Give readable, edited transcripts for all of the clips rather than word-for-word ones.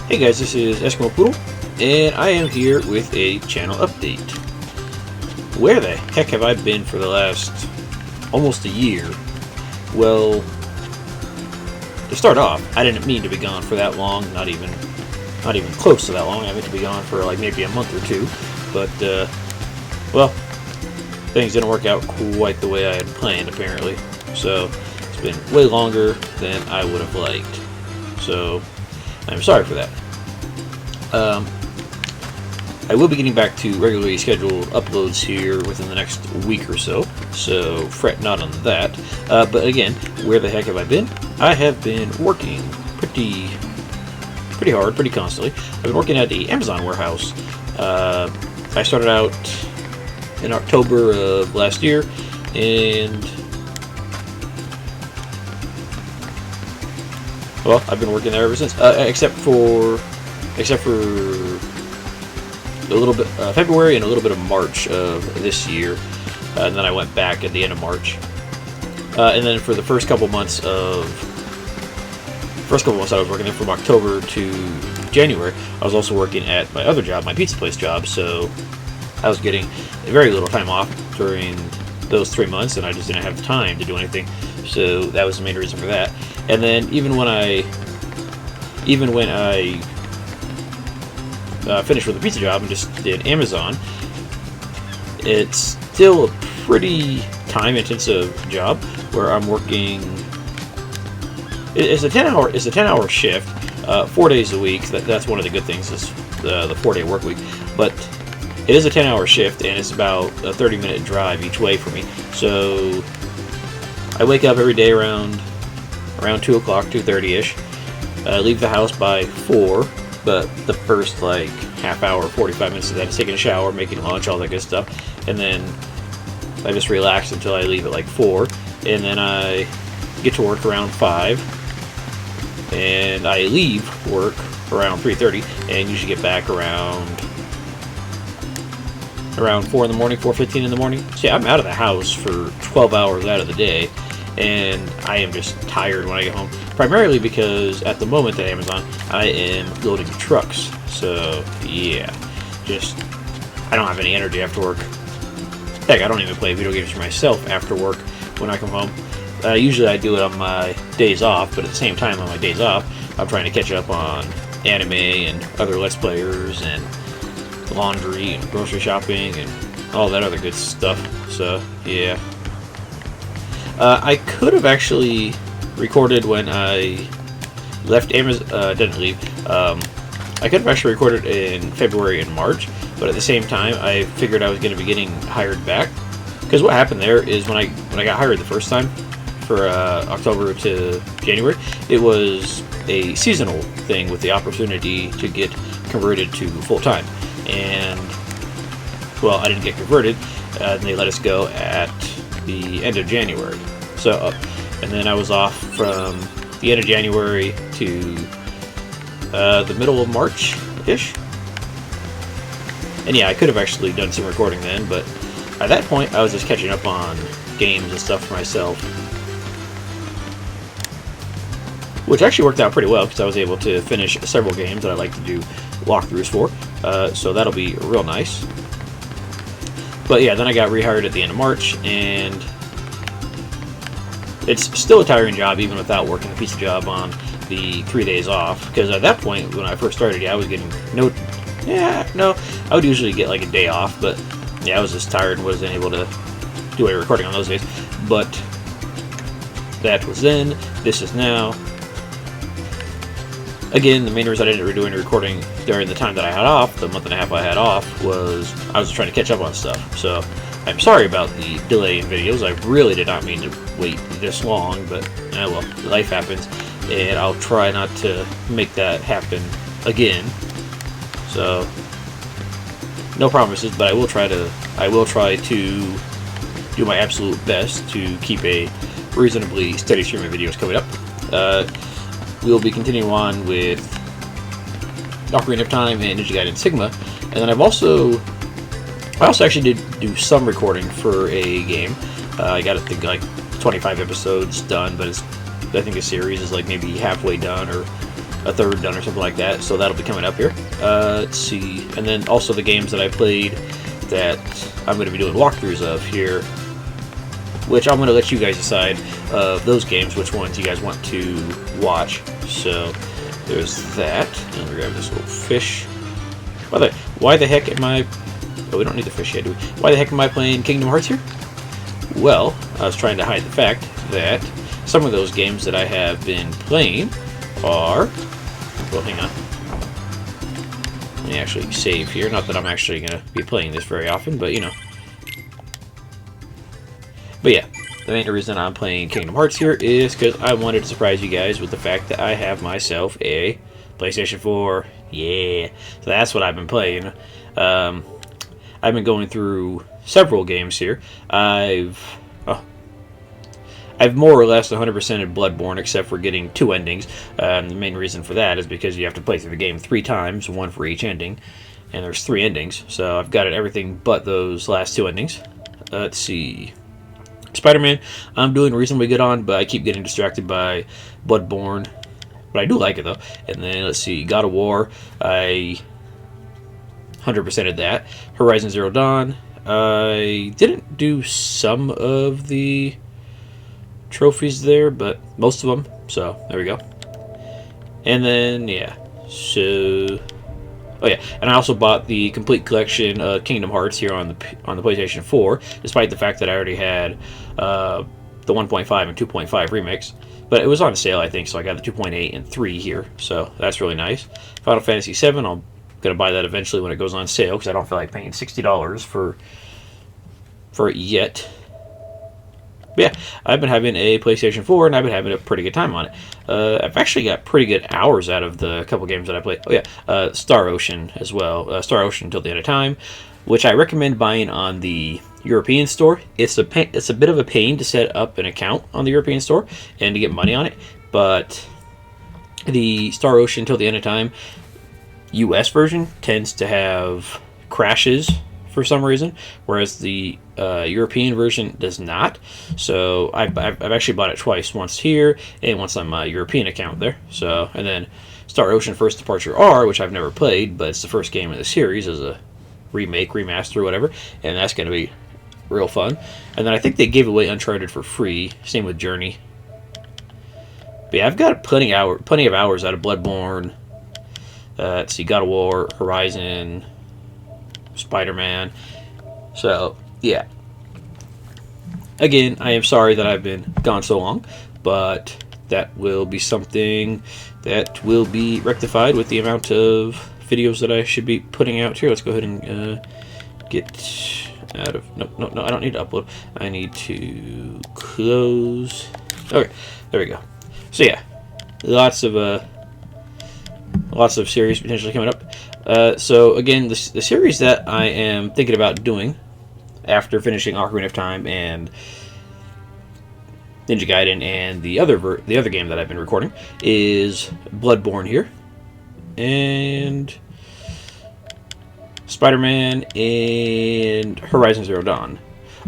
Hey guys, this is Eskimo Poodle, and I am here with a channel update. Where the heck have I been for the last almost a year? Well, to start off, I didn't mean to be gone for that long, not even close to that long. I meant to be gone for like maybe a month or two, but well, things didn't work out quite the way I had planned apparently. So it's been way longer than I would have liked. So I'm sorry for that. I will be getting back to regularly scheduled uploads here within the next week or so fret not on that. But again, where the heck have I been? I have been working pretty hard, pretty constantly. I've been working at the Amazon warehouse. I started out in October of last year, and well, I've been working there ever since, except for a little bit February and a little bit of March of this year, and then I went back at the end of March, and then for the first couple months I was working there from October to January. I was also working at my other job, my pizza place job, so I was getting very little time off during those 3 months, and I just didn't have time to do anything. So that was the main reason for that. And then even when I finished with the pizza job and just did Amazon, it's still a pretty time-intensive job where I'm working. It's a 10-hour shift, 4 days a week. That's one of the good things is the 4-day work week. But it is a 10-hour shift, and it's about a 30-minute drive each way for me. So I wake up every day around 2 o'clock, 2:30ish. Leave the house by 4, but the first like half hour, 45 minutes of that is taking a shower, making lunch, all that good stuff, and then I just relax until I leave at like 4, and then I get to work around 5, and I leave work around 3:30, and usually get back around 4 in the morning, 4:15 in the morning. See, I'm out of the house for 12 hours out of the day, and I am just tired when I get home, primarily because at the moment at Amazon I am loading trucks. So yeah, I don't have any energy after work. Heck, I don't even play video games for myself after work when I come home. Usually I do it on my days off, but at the same time on my days off I'm trying to catch up on anime and other Let's Players and laundry and grocery shopping and all that other good stuff. So yeah, I could have actually recorded when I left Amazon. Didn't leave. I could have actually recorded in February and March, but at the same time, I figured I was going to be getting hired back. Because what happened there is when I got hired the first time for October to January, it was a seasonal thing with the opportunity to get converted to full time. And well, I didn't get converted, and they let us go at the end of January. So, and then I was off from the end of January to the middle of March-ish. And yeah, I could have actually done some recording then, but at that point, I was just catching up on games and stuff for myself, which actually worked out pretty well because I was able to finish several games that I like to do walkthroughs for. So that'll be real nice. But yeah, then I got rehired at the end of March, and it's still a tiring job even without working the pizza job on the 3 days off. Because at that point, when I first started, I was getting I would usually get like a day off, but yeah, I was just tired and wasn't able to do any recording on those days. But that was then. This is now. Again, the main reason I didn't do any recording during the time that I had off, the month and a half I had off, was I was trying to catch up on stuff. So I'm sorry about the delay in videos. I really did not mean to wait this long, but well, life happens, and I'll try not to make that happen again. So no promises, but I will try to do my absolute best to keep a reasonably steady stream of videos coming up. We'll be continuing on with Ocarina of Time and Ninja Gaiden Sigma, and then I also actually did do some recording for a game. I got, I think, like 25 episodes done, but I think the series is like maybe halfway done or a third done or something like that. So that'll be coming up here. Let's see, and then also the games that I played that I'm going to be doing walkthroughs of here, which I'm going to let you guys decide of those games which ones you guys want to watch. So there's that. And we grab this little fish. Why the heck am I? Oh, we don't need the fish yet, do we? Why the heck am I playing Kingdom Hearts here? Well, I was trying to hide the fact that some of those games that I have been playing are... Well, hang on. Let me actually save here. Not that I'm actually going to be playing this very often, but you know. But yeah, the main reason I'm playing Kingdom Hearts here is because I wanted to surprise you guys with the fact that I have myself a PlayStation 4. Yeah, so that's what I've been playing. I've been going through several games here. I've more or less 100%ed Bloodborne, except for getting 2 endings. The main reason for that is because you have to play through the game 3 times, 1 for each ending, and there's 3 endings. So I've got it everything but those last 2 endings. Let's see. Spider-Man, I'm doing reasonably good on, but I keep getting distracted by Bloodborne. But I do like it, though. And then, let's see, God of War, I 100%ed that. Horizon Zero Dawn, I didn't do some of the trophies there, but most of them, so there we go. And then, yeah, so... Oh yeah, and I also bought the complete collection of Kingdom Hearts here on the PlayStation 4, despite the fact that I already had the 1.5 and 2.5 remix. But it was on sale, I think, so I got the 2.8 and 3 here, so that's really nice. Final Fantasy VII, I'm going to buy that eventually when it goes on sale, because I don't feel like paying $60 for it yet. But yeah, I've been having a PlayStation 4, and I've been having a pretty good time on it. I've actually got pretty good hours out of the couple games that I played. Oh yeah, Star Ocean as well. Star Ocean Until the End of Time, which I recommend buying on the European store. It's a bit of a pain to set up an account on the European store and to get money on it, but the Star Ocean Until the End of Time US version tends to have crashes for some reason, whereas the European version does not. So I've actually bought it twice, once here and once on my European account there. So, and then Star Ocean First Departure R, which I've never played, but it's the first game in the series as a remake, remaster, whatever, and that's going to be real fun. And then I think they gave away Uncharted for free. Same with Journey. But yeah, I've got plenty of hours out of Bloodborne. Let's see, God of War, Horizon, Spider-Man. So, yeah. Again, I am sorry that I've been gone so long, but that will be something that will be rectified with the amount of videos that I should be putting out here. Let's go ahead and get out of... No, I don't need to upload. I need to close. Okay, there we go. So, yeah. Lots of series potentially coming up. So again, the series that I am thinking about doing after finishing Ocarina of Time and Ninja Gaiden and the other game that I've been recording is Bloodborne here, and Spider-Man and Horizon Zero Dawn.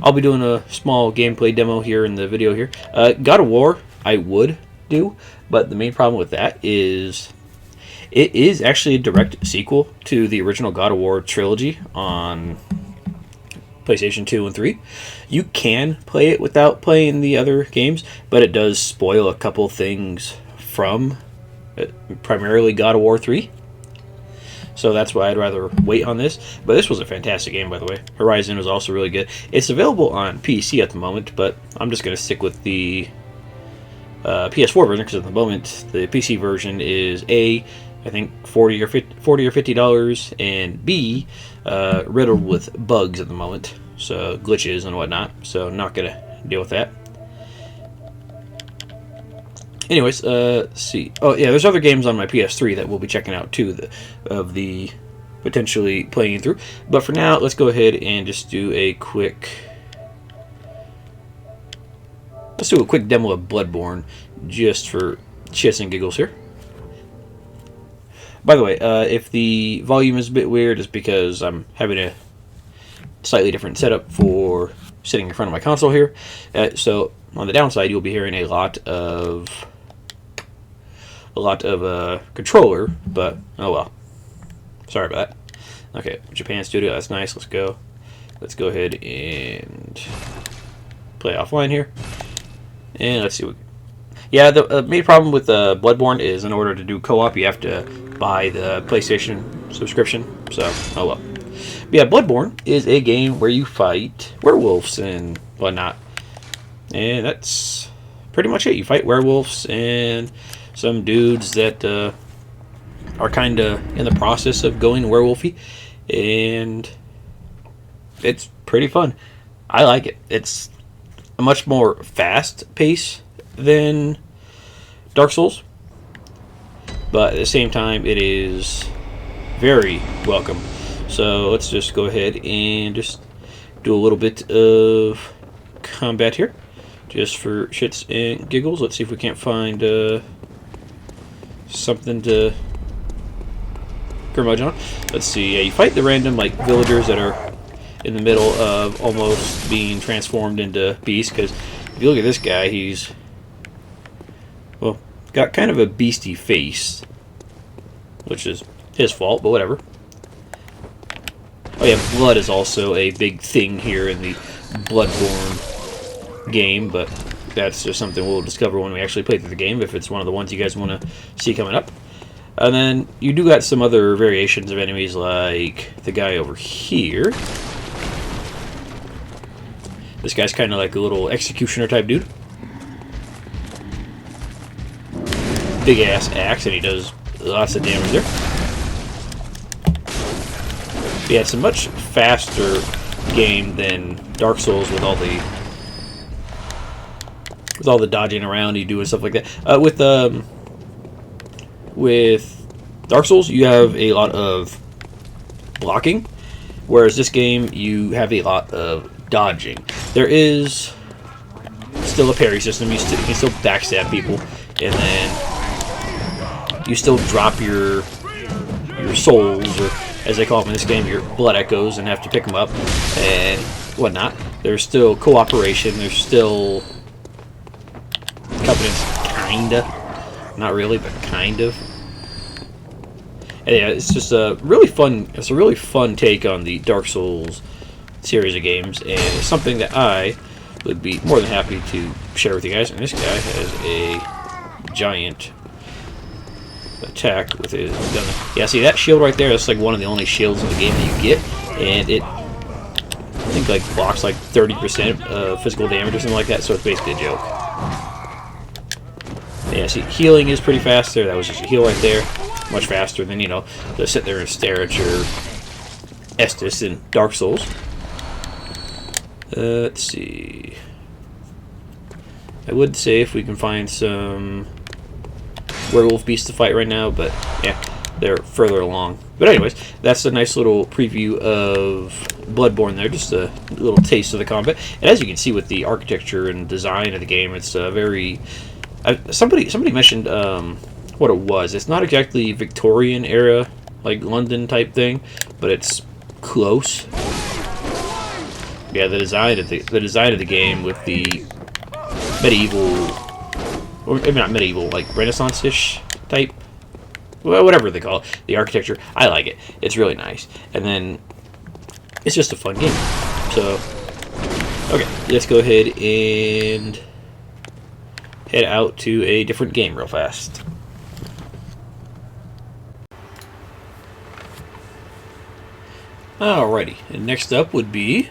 I'll be doing a small gameplay demo here in the video here. God of War I would do, but the main problem with that is it is actually a direct sequel to the original God of War trilogy on PlayStation 2 and 3. You can play it without playing the other games, but it does spoil a couple things from primarily God of War 3. So that's why I'd rather wait on this. But this was a fantastic game, by the way. Horizon was also really good. It's available on PC at the moment, but I'm just going to stick with the PS4 version, because at the moment the PC version is I think $40 or $50, and B, riddled with bugs at the moment, so glitches and whatnot. So not gonna deal with that. Anyways, let's see. Oh yeah, there's other games on my PS3 that we'll be checking out too, of the potentially playing through. But for now, let's go ahead and just do a quick. Let's do a quick demo of Bloodborne, just for shits and giggles here. By the way, if the volume is a bit weird, it's because I'm having a slightly different setup for sitting in front of my console here. So on the downside, you'll be hearing a lot of a lot of controller, but oh well. Sorry about that. Okay, Japan Studio, that's nice. Let's go. Let's go ahead and play offline here. And let's see what... Yeah, the main problem with Bloodborne is in order to do co-op, you have to buy the PlayStation subscription. So, oh well. But yeah, Bloodborne is a game where you fight werewolves and whatnot. And that's pretty much it. You fight werewolves and some dudes that are kind of in the process of going werewolfy. And it's pretty fun. I like it. It's a much more fast pace than Dark Souls, but at the same time it is very welcome. So let's just go ahead and just do a little bit of combat here, just for shits and giggles. Let's see if we can't find something to curmudgeon on. Let's see. Yeah, you fight the random like villagers that are in the middle of almost being transformed into beasts. Because if you look at this guy, he's, well, got kind of a beastie face, which is his fault, but whatever. Oh yeah, blood is also a big thing here in the Bloodborne game, but that's just something we'll discover when we actually play through the game, if it's one of the ones you guys want to see coming up. And then you do got some other variations of enemies, like the guy over here. This guy's kind of like a little executioner type dude. Big ass axe, and he does lots of damage there. But yeah, it's a much faster game than Dark Souls with all the dodging around you do and stuff like that. With Dark Souls, you have a lot of blocking, whereas this game you have a lot of dodging. There is still a parry system. You can still backstab people, and then you still drop your souls, or as they call them in this game, your blood echoes, and have to pick them up and whatnot. There's still cooperation. There's still covenants, kinda, not really, but kind of. And yeah, it's just a really fun. It's a really fun take on the Dark Souls series of games, and it's something that I would be more than happy to share with you guys. And this guy has a giant attack with his gun. Yeah, see that shield right there? That's like one of the only shields in the game that you get, and it, I think, like blocks like 30% of physical damage or something like that. So it's basically a joke. Yeah, see, healing is pretty fast there. That was just a heal right there. Much faster than, you know, to sit there and stare at your Estus in Dark Souls. Let's see. I would say if we can find some werewolf beasts to fight right now, but yeah, they're further along. But anyways, that's a nice little preview of Bloodborne there, just a little taste of the combat. And as you can see with the architecture and design of the game, it's very... somebody mentioned what it was. It's not exactly Victorian era, like London type thing, but it's close. Yeah, the design of the game with the medieval, or maybe not medieval, like Renaissance-ish type, well, whatever they call it, the architecture. I like it. It's really nice, and then it's just a fun game. So, okay, let's go ahead and head out to a different game real fast. Alrighty, and next up would be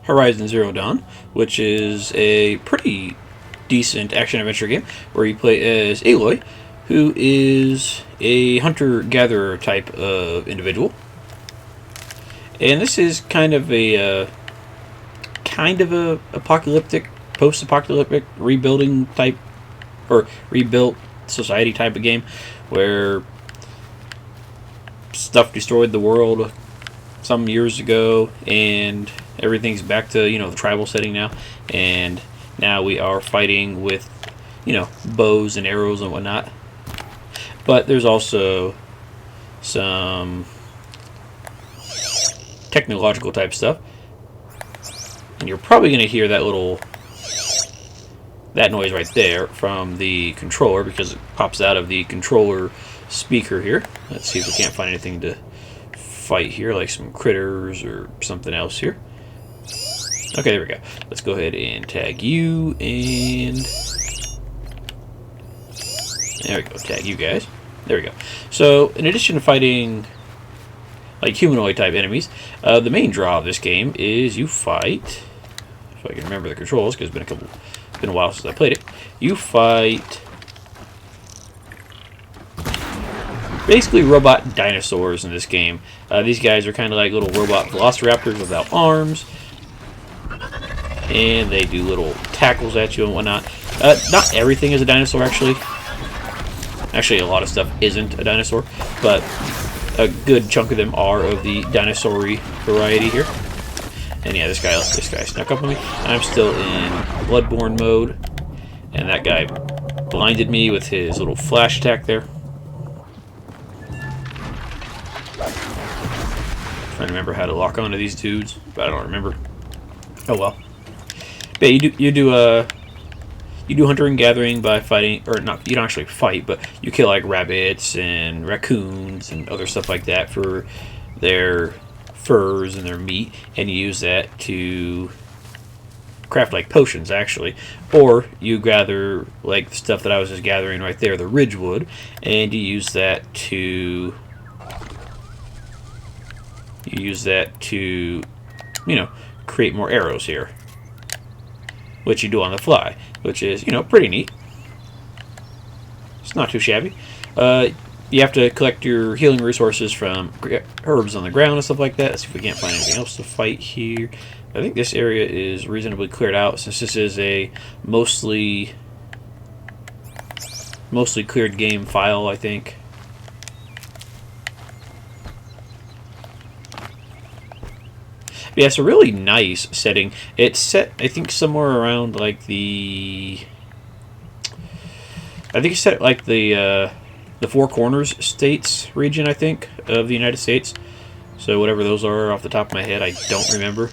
Horizon Zero Dawn, which is a pretty decent action-adventure game where you play as Aloy, who is a hunter-gatherer type of individual. And this is kind of a apocalyptic, post-apocalyptic rebuilding type, or rebuilt society type of game, where stuff destroyed the world some years ago, and everything's back to, you know, the tribal setting now, and now we are fighting with, you know, bows and arrows and whatnot. But there's also some technological type stuff, and you're probably going to hear that little that noise right there from the controller because it pops out of the controller speaker here. Let's see if we can't find anything to fight here, like some critters or something else here. Okay, there we go. Let's go ahead and tag you, and there we go, tag you guys. There we go. So, in addition to fighting like humanoid type enemies, the main draw of this game is you fight, if I can remember the controls, because it's been a while since I played it. You fight basically robot dinosaurs in this game. These guys are kind of like little robot velociraptors without arms, and they do little tackles at you and whatnot. Not everything is a dinosaur, actually. Actually, a lot of stuff isn't a dinosaur, but a good chunk of them are of the dinosaur-y variety here. And yeah, this guy snuck up on me. I'm still in Bloodborne mode, and that guy blinded me with his little flash attack there. Trying to remember how to lock onto these dudes, but I don't remember. Oh well. But you do hunter and gathering by fighting, or not, you don't actually fight, but you kill like rabbits and raccoons and other stuff like that for their furs and their meat, and you use that to craft like potions actually. Or you gather like the stuff that I was just gathering right there, the Ridgewood, and you use that to you know, create more arrows here, which you do on the fly, which is, you know, pretty neat. It's not too shabby. You have to collect your healing resources from herbs on the ground and stuff like that. Let's see if we can't find anything else to fight here. I think this area is reasonably cleared out since this is a mostly cleared game file, I think. But yeah, it's a really nice setting. It's set, I think, somewhere around like the... I think it's set like the Four Corners states region, I think, of the United States. So whatever those are off the top of my head, I don't remember.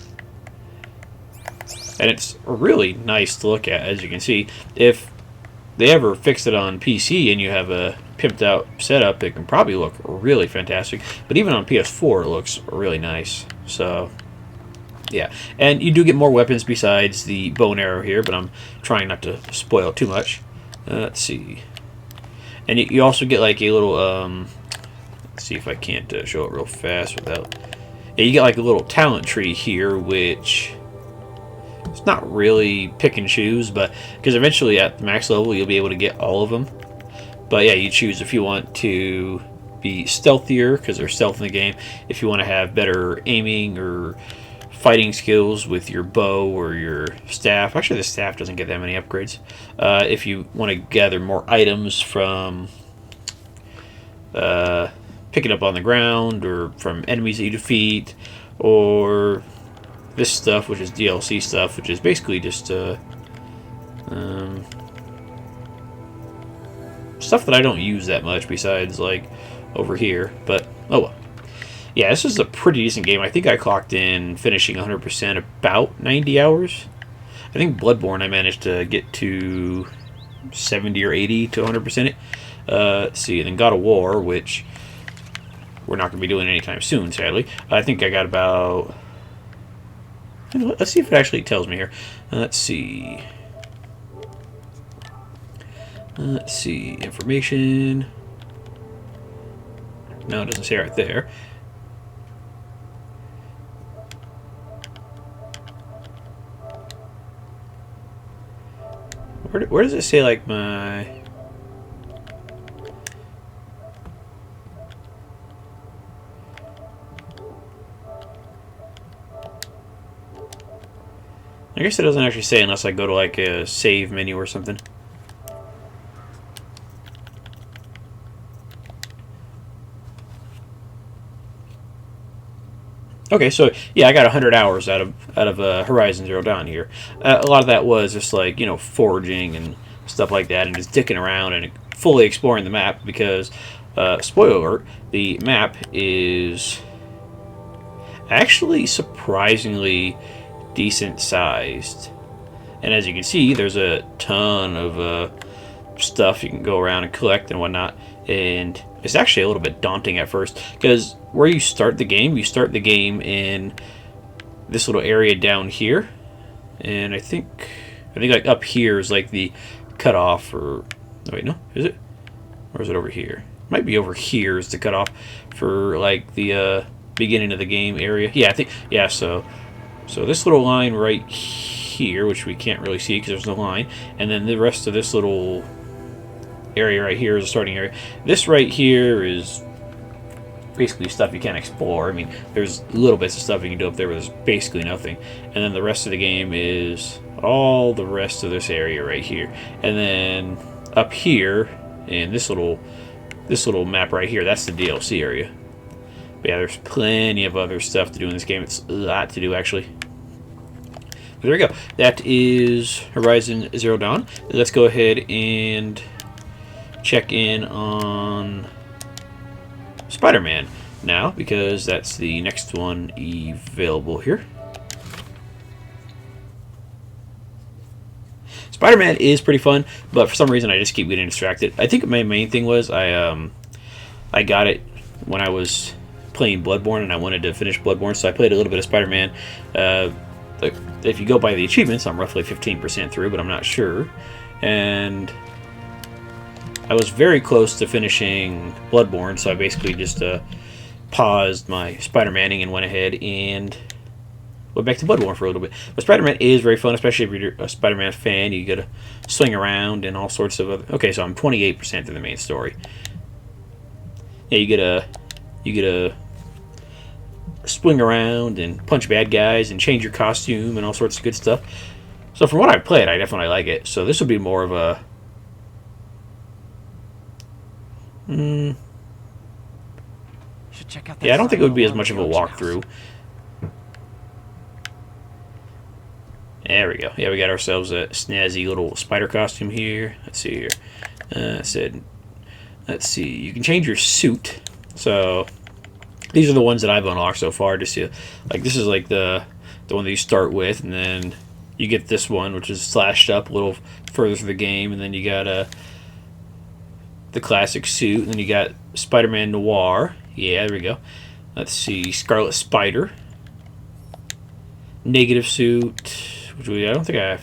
And it's really nice to look at, as you can see. If they ever fix it on PC and you have a pimped out setup, it can probably look really fantastic. But even on PS4, it looks really nice. So... yeah, and you do get more weapons besides the bow and arrow here, but I'm trying not to spoil too much. Let's see. And you also get like a little, let's see if I can't show it real fast without... yeah, you get like a little talent tree here, which... it's not really pick and choose, but... because eventually at the max level you'll be able to get all of them. But yeah, you choose if you want to be stealthier, because there's stealth in the game. If you want to have better aiming or... fighting skills with your bow or your staff. Actually, the staff doesn't get that many upgrades. If you want to gather more items from picking up on the ground or from enemies that you defeat, or this stuff, which is DLC stuff, which is basically just stuff that I don't use that much besides like over here, but oh well. Yeah, this is a pretty decent game. I think I clocked in finishing 100% about 90 hours. I think Bloodborne I managed to get to 70 or 80 to 100% it. Let's see, and then God of War, which we're not going to be doing anytime soon, sadly. I think I got about... you know what, let's see if it actually tells me here. Let's see. Let's see, information. No, it doesn't say right there. Where does it say, like, my... I guess it doesn't actually say unless I go to, like, a save menu or something. Okay, so yeah, I got 100 hours out of Horizon Zero Dawn here. A lot of that was just like, you know, foraging and stuff like that, and just dicking around and fully exploring the map. Because, spoiler alert, the map is actually surprisingly decent sized. And as you can see, there's a ton of stuff you can go around and collect and whatnot. And it's actually a little bit daunting at first, because where you start the game in this little area down here. And I think like up here is like the cutoff, or oh, wait, no, is it? Or is it over here? Might be over here is the cutoff for like the beginning of the game area. Yeah, I think, yeah. So this little line right here, which we can't really see because there's no line, and then the rest of this little area right here is the starting area. This right here is basically stuff you can't explore. I mean, there's little bits of stuff you can do up there, but there's basically nothing. And then the rest of the game is all the rest of this area right here. And then up here in this little map right here, that's the DLC area. But yeah, there's plenty of other stuff to do in this game. It's a lot to do, actually. But there we go. That is Horizon Zero Dawn. Let's go ahead and check in on Spider-Man now, because that's the next one available here. Spider-Man is pretty fun, but for some reason I just keep getting distracted. I think my main thing was I got it when I was playing Bloodborne, and I wanted to finish Bloodborne, so I played a little bit of Spider-Man. If you go by the achievements, I'm roughly 15% through, but I'm not sure. And I was very close to finishing Bloodborne, so I basically just paused my Spider-Maning and went ahead and went back to Bloodborne for a little bit. But Spider-Man is very fun, especially if you're a Spider-Man fan. You get to swing around and all sorts of other... Okay, so I'm 28% through the main story. Yeah, you get to swing around and punch bad guys and change your costume and all sorts of good stuff. So from what I've played, I definitely like it. So this would be more of a... Yeah, I don't think it would be as much of a walkthrough. There we go. Yeah, we got ourselves a snazzy little spider costume here. Let's see here. Let's see. You can change your suit. So these are the ones that I've unlocked so far. Just like this is like the one that you start with, and then you get this one, which is slashed up a little further through the game, and then you got the classic suit, and then you got Spider-Man Noir. Yeah, there we go. Let's see, Scarlet Spider. Negative suit, which I don't think I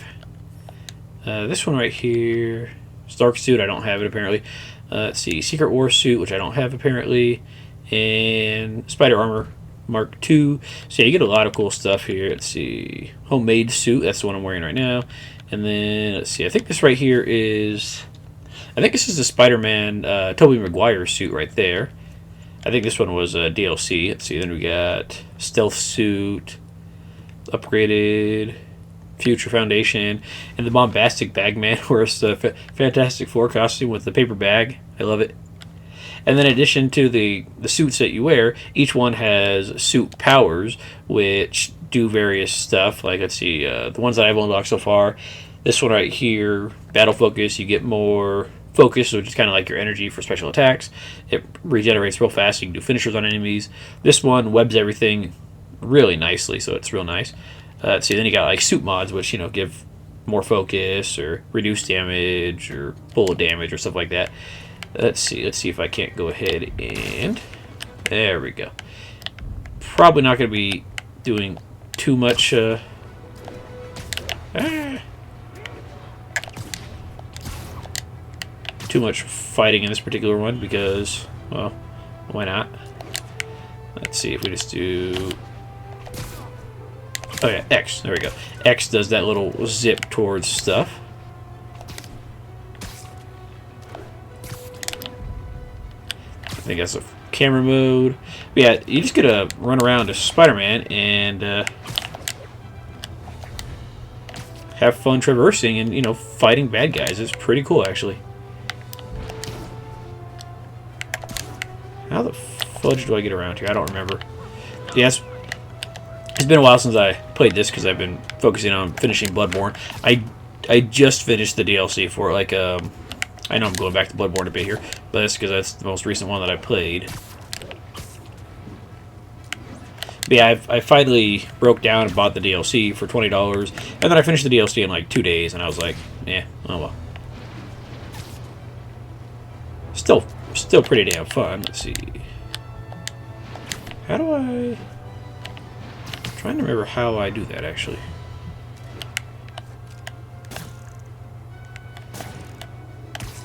have. This one right here. Stark suit, I don't have it apparently. Let's see, Secret War suit, which I don't have apparently. And Spider Armor Mark II. So yeah, you get a lot of cool stuff here. Let's see, Homemade suit, that's the one I'm wearing right now. And then, let's see, I think this right here is... I think this is the Spider-Man Tobey Maguire suit right there. I think this one was a DLC. Let's see, then we got Stealth suit, Upgraded, Future Foundation, and the Bombastic Bagman wears the Fantastic Four costume with the paper bag. I love it. And then in addition to the suits that you wear, each one has suit powers, which do various stuff. Like, let's see, the ones that I've unlocked so far. This one right here, Battle Focus, you get more focus, which is kind of like your energy for special attacks. It regenerates real fast, so you can do finishers on enemies. This one webs everything really nicely, so it's real nice. Let's see, then you got like suit mods, which, you know, give more focus or reduce damage or bullet damage or stuff like that. Let's see if I can't go ahead and... There we go. Probably not going to be doing too much... too much fighting in this particular one because, well, why not? Let's see if we just do... Oh yeah, X. There we go. X does that little zip towards stuff. I think that's a camera mode. But yeah, you just gotta run around as Spider-Man and have fun traversing and, you know, fighting bad guys. It's pretty cool, actually. How the fudge do I get around here? I don't remember. Yes, it's been a while since I played this because I've been focusing on finishing Bloodborne. I just finished the DLC for it. Like, I know I'm going back to Bloodborne a bit here, but that's because that's the most recent one that I played. But yeah, I finally broke down and bought the DLC for $20, and then I finished the DLC in like 2 days, and I was like, yeah, oh well. Still pretty damn fun. Let's see. How do I... I'm trying to remember how I do that, actually.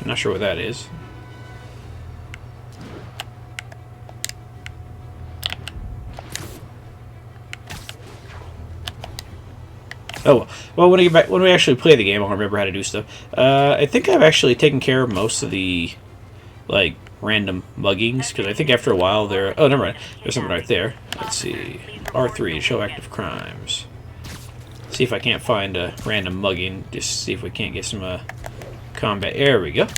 I'm not sure what that is. Oh well, when we actually play the game, I'll remember how to do stuff. I think I've actually taken care of most of the like random muggings, because I think after a while there. Oh, never mind. There's something right there. Let's see. R3, show active crimes. See if I can't find a random mugging. Just see if we can't get some combat. There we go.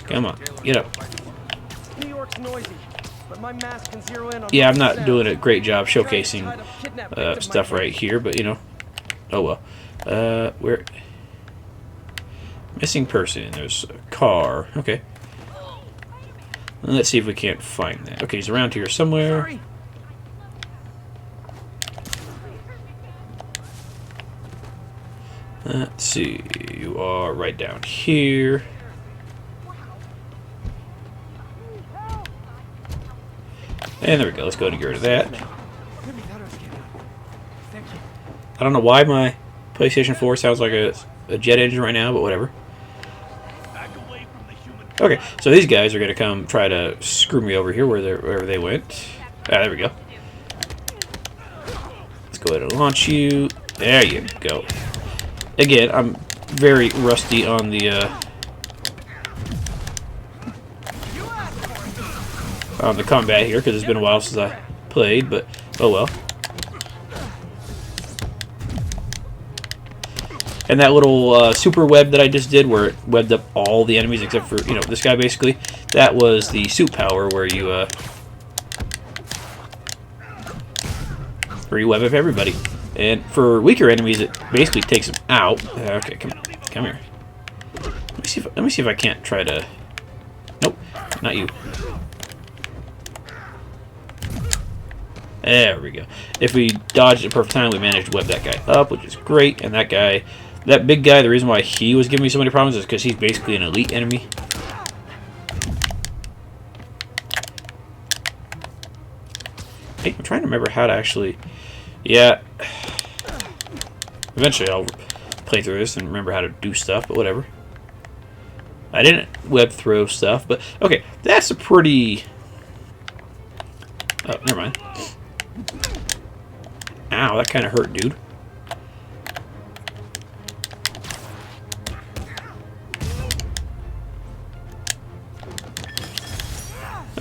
Come on, get up. New York's noisy, but my mask can zero in on. Yeah, I'm not doing a great job showcasing stuff right here, but you know, oh well. Where? Missing person. There's a car. Okay. Let's see if we can't find that. Okay, he's around here somewhere. Let's see. You are right down here. And there we go. Let's go ahead and get rid of that. I don't know why my PlayStation 4 sounds like a jet engine right now, but whatever. Okay, so these guys are going to come try to screw me over here wherever they went. Ah, there we go. Let's go ahead and launch you. There you go. Again, I'm very rusty on the combat here, because it's been a while since I played, but oh well. And that little super web that I just did, where it webbed up all the enemies except for, you know, this guy basically, that was the suit power where you web up everybody. And for weaker enemies, it basically takes them out. Okay, come here. Let me see if I can't try to. Nope, not you. There we go. If we dodged at a perfect time, we managed to web that guy up, which is great. And that guy, that big guy, the reason why he was giving me so many problems is because he's basically an elite enemy. Hey, I'm trying to remember how to actually... Yeah. Eventually I'll play through this and remember how to do stuff, but whatever. I didn't web throw stuff, but... Okay, that's a pretty... Oh, never mind. Ow, that kind of hurt, dude.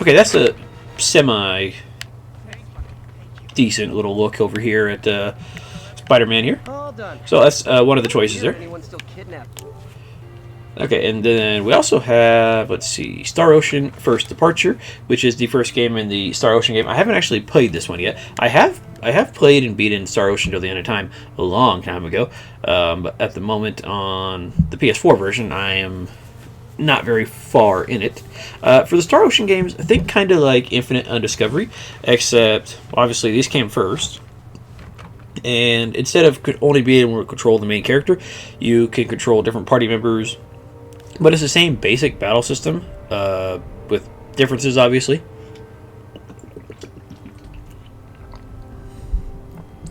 Okay, that's a semi-decent little look over here at Spider-Man here. So that's one of the choices there. Okay, and then we also have, let's see, Star Ocean First Departure, which is the first game in the Star Ocean game. I haven't actually played this one yet. I have played and beaten Star Ocean Till the End of Time a long time ago, but at the moment on the PS4 version, I am not very far in it. For the Star Ocean games, I think kind of like Infinite Undiscovery, except obviously these came first. And instead of only being able to control the main character, you can control different party members. But it's the same basic battle system, with differences, obviously.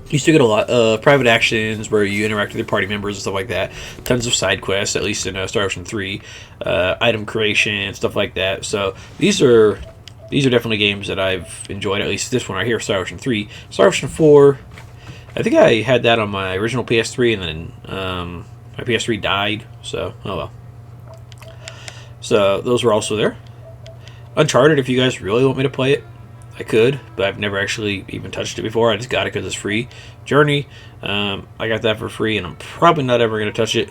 You still get a lot of private actions where you interact with your party members and stuff like that. Tons of side quests, at least in Star Ocean 3. Item creation, stuff like that. So these are definitely games that I've enjoyed, at least this one right here, Star Ocean 3. Star Ocean 4, I think I had that on my original PS3, and then my PS3 died, so oh well. So those were also there. Uncharted, if you guys really want me to play it, I could, but I've never actually even touched it before. I just got it because it's free. Journey, I got that for free, and I'm probably not ever going to touch it.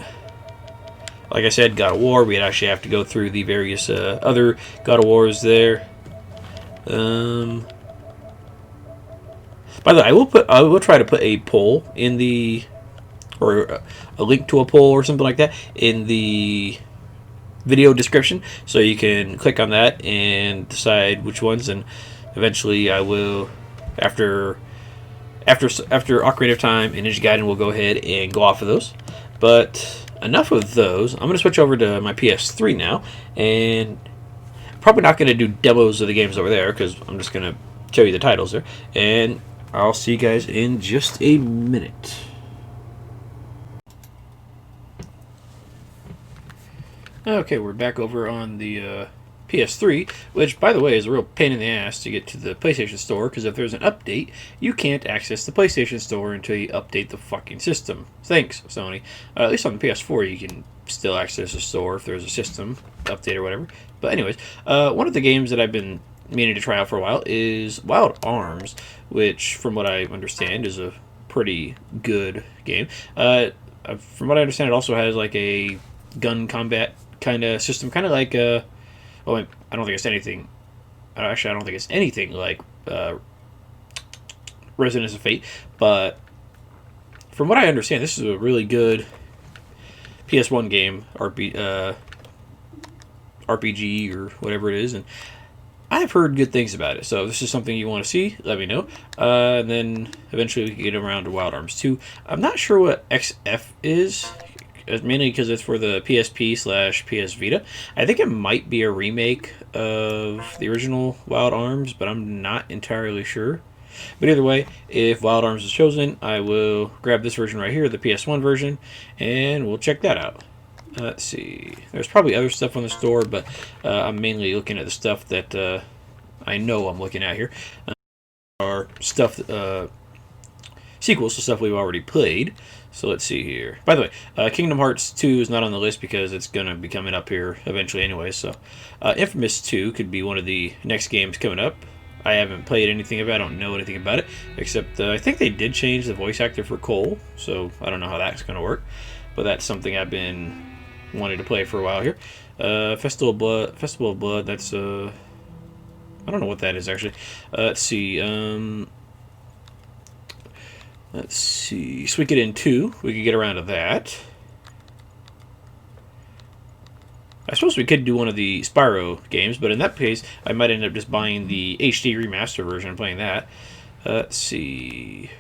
Like I said, God of War, we'd actually have to go through the various other God of Wars there. By the way, I will try to put a poll in the or a link to a poll or something like that in the video description, so you can click on that and decide which ones. And eventually, I will, after Ocarina of Time and Ninja Gaiden, will go ahead and go off of those. But enough of those. I'm going to switch over to my PS3 now, and probably not going to do demos of the games over there because I'm just going to show you the titles there. And I'll see you guys in just a minute. Okay, we're back over on the PS3, which, by the way, is a real pain in the ass to get to the PlayStation Store, because if there's an update, you can't access the PlayStation Store until you update the fucking system. Thanks, Sony. At least on the PS4, you can still access the store if there's a system update or whatever. But anyways, one of the games that I've been meaning to try out for a while is Wild Arms, which, from what I understand, is a pretty good game. From what I understand, it also has like a gun combat kind of system, kind of like I don't think it's anything. Actually, I don't think it's anything like Resonance of Fate. But from what I understand, this is a really good PS1 game, RPG or whatever it is, and I've heard good things about it. So if this is something you want to see, let me know. And then eventually we can get around to Wild Arms 2. I'm not sure what XF is, mainly because it's for the PSP/PS Vita. I think it might be a remake of the original Wild Arms, but I'm not entirely sure. But either way, if Wild Arms is chosen, I will grab this version right here, the PS1 version, and we'll check that out. Let's see. There's probably other stuff on the store, but I'm mainly looking at the stuff that I know I'm looking at here. Are stuff, sequels to stuff we've already played. So let's see here. By the way, Kingdom Hearts 2 is not on the list because it's going to be coming up here eventually anyway. So Infamous 2 could be one of the next games coming up. I haven't played anything of it. I don't know anything about it, except I think they did change the voice actor for Cole, so I don't know how that's going to work. But that's something I've been wanting to play for a while here. Festival of Blood, that's I don't know what that is actually. Let's see. Let's see. Suikoden 2, we could get around to that. I suppose we could do one of the Spyro games, but in that case, I might end up just buying the HD remaster version and playing that. Let's see.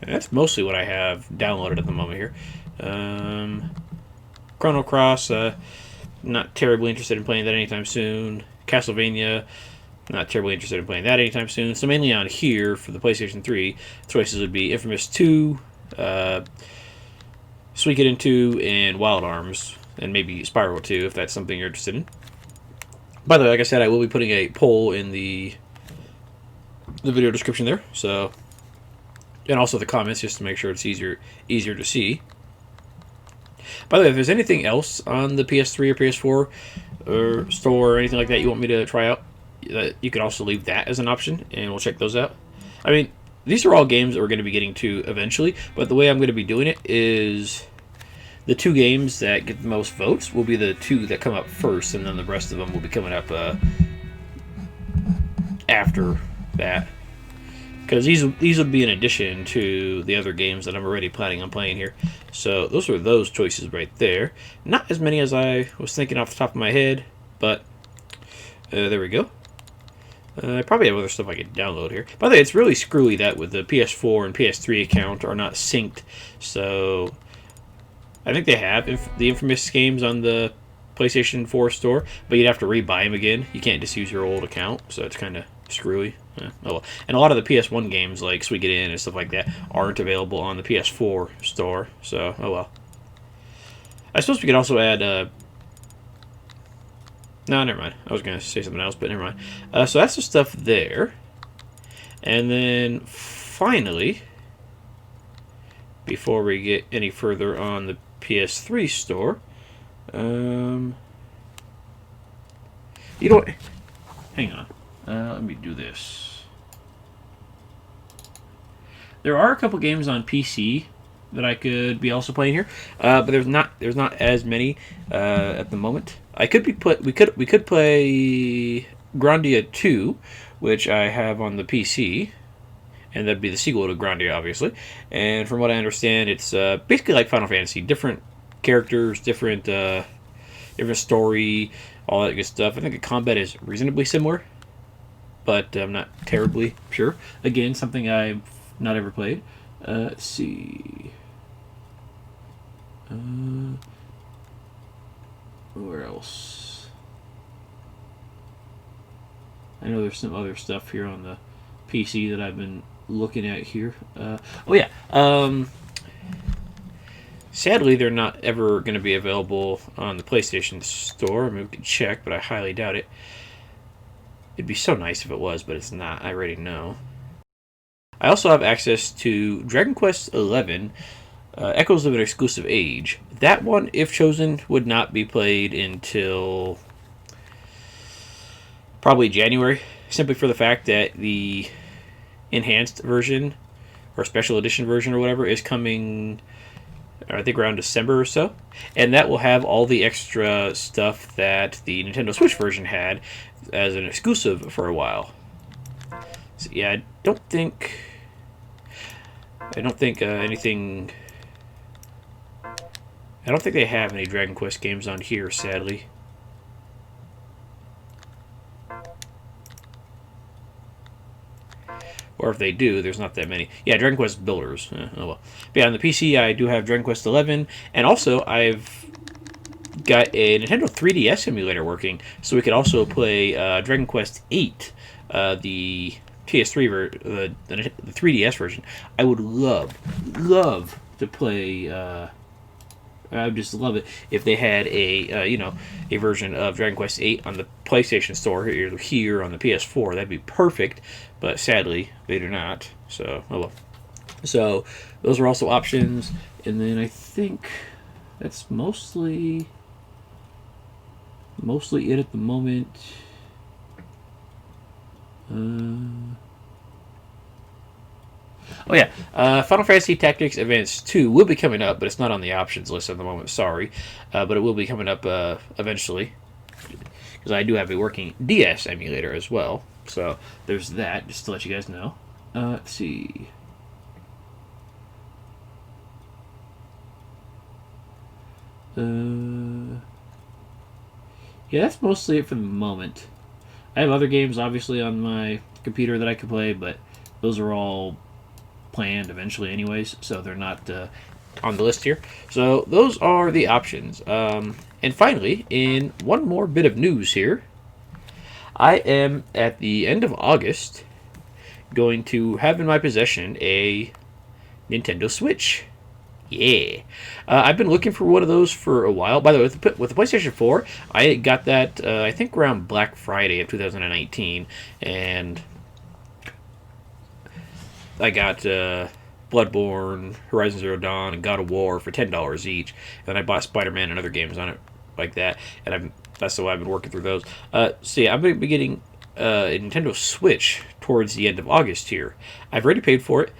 And that's mostly what I have downloaded at the moment here. Chrono Cross, not terribly interested in playing that anytime soon. Castlevania, not terribly interested in playing that anytime soon. So mainly on here for the PlayStation 3, choices would be Infamous 2, Suikoden 2, and Wild Arms, and maybe Spyro 2 if that's something you're interested in. By the way, like I said, I will be putting a poll in the video description there, so, and also the comments just to make sure it's easier to see. By the way, if there's anything else on the PS3 or PS4 or store or anything like that you want me to try out, you can also leave that as an option, and we'll check those out. I mean, these are all games that we're going to be getting to eventually, but the way I'm going to be doing it is the 2 games that get the most votes will be the 2 that come up first, and then the rest of them will be coming up after that. Because these would be in addition to the other games that I'm already planning on playing here. So those are those choices right there. Not as many as I was thinking off the top of my head, but there we go. I probably have other stuff I could download here. By the way, it's really screwy that with the PS4 and PS3 account are not synced. So I think they have the Infamous games on the PlayStation 4 store, but you'd have to rebuy them again. You can't just use your old account, so it's kind of screwy. Oh well. And a lot of the PS1 games, like Suikoden and stuff like that, aren't available on the PS4 store, so oh well. I suppose we could also add no, never mind. I was going to say something else, but never mind. So that's the stuff there. And then finally, before we get any further on the PS3 store, you know what? Hang on. Let me do this. There are a couple games on PC that I could be also playing here, but there's not as many at the moment. We could play Grandia 2, which I have on the PC, and that'd be the sequel to Grandia, obviously. And from what I understand, it's basically like Final Fantasy, different characters, different story, all that good stuff. I think the combat is reasonably similar, but I'm not terribly sure. Again, something I've not ever played. Let's see. Where else? I know there's some other stuff here on the PC that I've been looking at here. Sadly, they're not ever going to be available on the PlayStation Store. I mean, we can check, but I highly doubt it. It'd be so nice if it was, but it's not. I already know. I also have access to Dragon Quest XI, Echoes of an Exclusive Age. That one, if chosen, would not be played until probably January, simply for the fact that the enhanced version or special edition version or whatever is coming, I think, around December or so, and that will have all the extra stuff that the Nintendo Switch version had as an exclusive for a while. So, yeah, I don't think anything. I don't think they have any Dragon Quest games on here, sadly. Or if they do, there's not that many. Yeah, Dragon Quest Builders. Oh well. But yeah, on the PC, I do have Dragon Quest XI, and also I've got a Nintendo 3DS emulator working, so we could also play Dragon Quest VIII, the PS3 the 3DS version. I would love to play. I would just love it if they had a version of Dragon Quest VIII on the PlayStation Store here on the PS4. That'd be perfect, but sadly they do not. So oh well. So those are also options, and then I think that's mostly it at the moment. Oh yeah, Final Fantasy Tactics Advance 2 will be coming up, but it's not on the options list at the moment, sorry. But it will be coming up eventually, because I do have a working DS emulator as well. So there's that, just to let you guys know. Let's see. Yeah, that's mostly it for the moment. I have other games, obviously, on my computer that I could play, but those are all planned eventually anyways, so they're not on the list here. So those are the options. And finally, in one more bit of news here, I am, at the end of August, going to have in my possession a Nintendo Switch. Yeah. I've been looking for one of those for a while. By the way, with the PlayStation 4, I got that, I think, around Black Friday of 2019, and I got Bloodborne, Horizon Zero Dawn, and God of War for $10 each. And I bought Spider-Man and other games on it like that. And that's the way I've been working through those. So yeah, I'm going to be getting a Nintendo Switch towards the end of August here. I've already paid for it.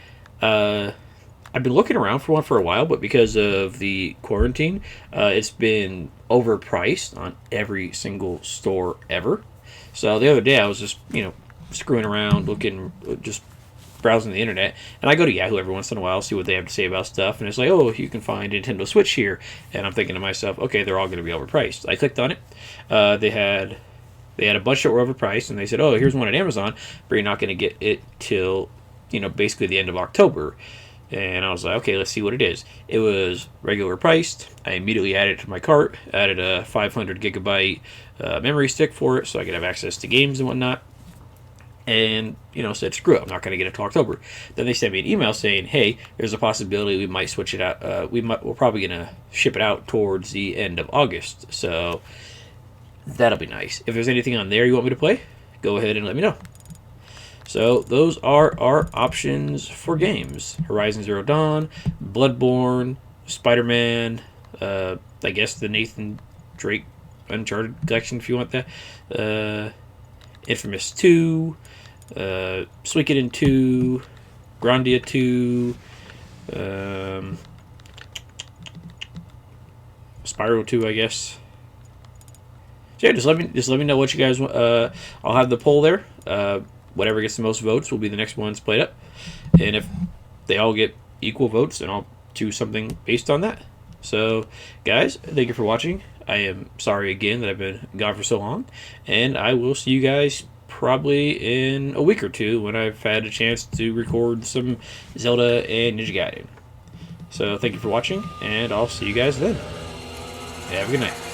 I've been looking around for one for a while, but because of the quarantine, it's been overpriced on every single store ever. So the other day I was just, screwing around, looking, just browsing the internet, and I go to Yahoo every once in a while, see what they have to say about stuff, and it's like, oh, you can find a Nintendo Switch here, and I'm thinking to myself, okay, they're all going to be overpriced. I clicked on it. They had a bunch that were overpriced, and they said, oh, here's one at Amazon, but you're not going to get it till, basically the end of October. And I was like, okay, let's see what it is. It was regular priced. I immediately added it to my cart, added a 500 gigabyte memory stick for it so I could have access to games and whatnot. And, said, screw it, I'm not going to get it till October. Then they sent me an email saying, hey, there's a possibility we might switch it out. We're probably going to ship it out towards the end of August. So that'll be nice. If there's anything on there you want me to play, go ahead and let me know. So those are our options for games. Horizon Zero Dawn, Bloodborne, Spider-Man, I guess the Nathan Drake Uncharted collection if you want that, Infamous 2, Suikoden 2, Grandia 2, Spyro 2, I guess. So yeah, just let me know what you guys want. I'll have the poll there. whatever gets the most votes will be the next ones played up. And if they all get equal votes, then I'll choose something based on that. So, guys, thank you for watching. I am sorry again that I've been gone for so long, and I will see you guys probably in a week or two when I've had a chance to record some Zelda and Ninja Gaiden. So, thank you for watching, and I'll see you guys then. Have a good night.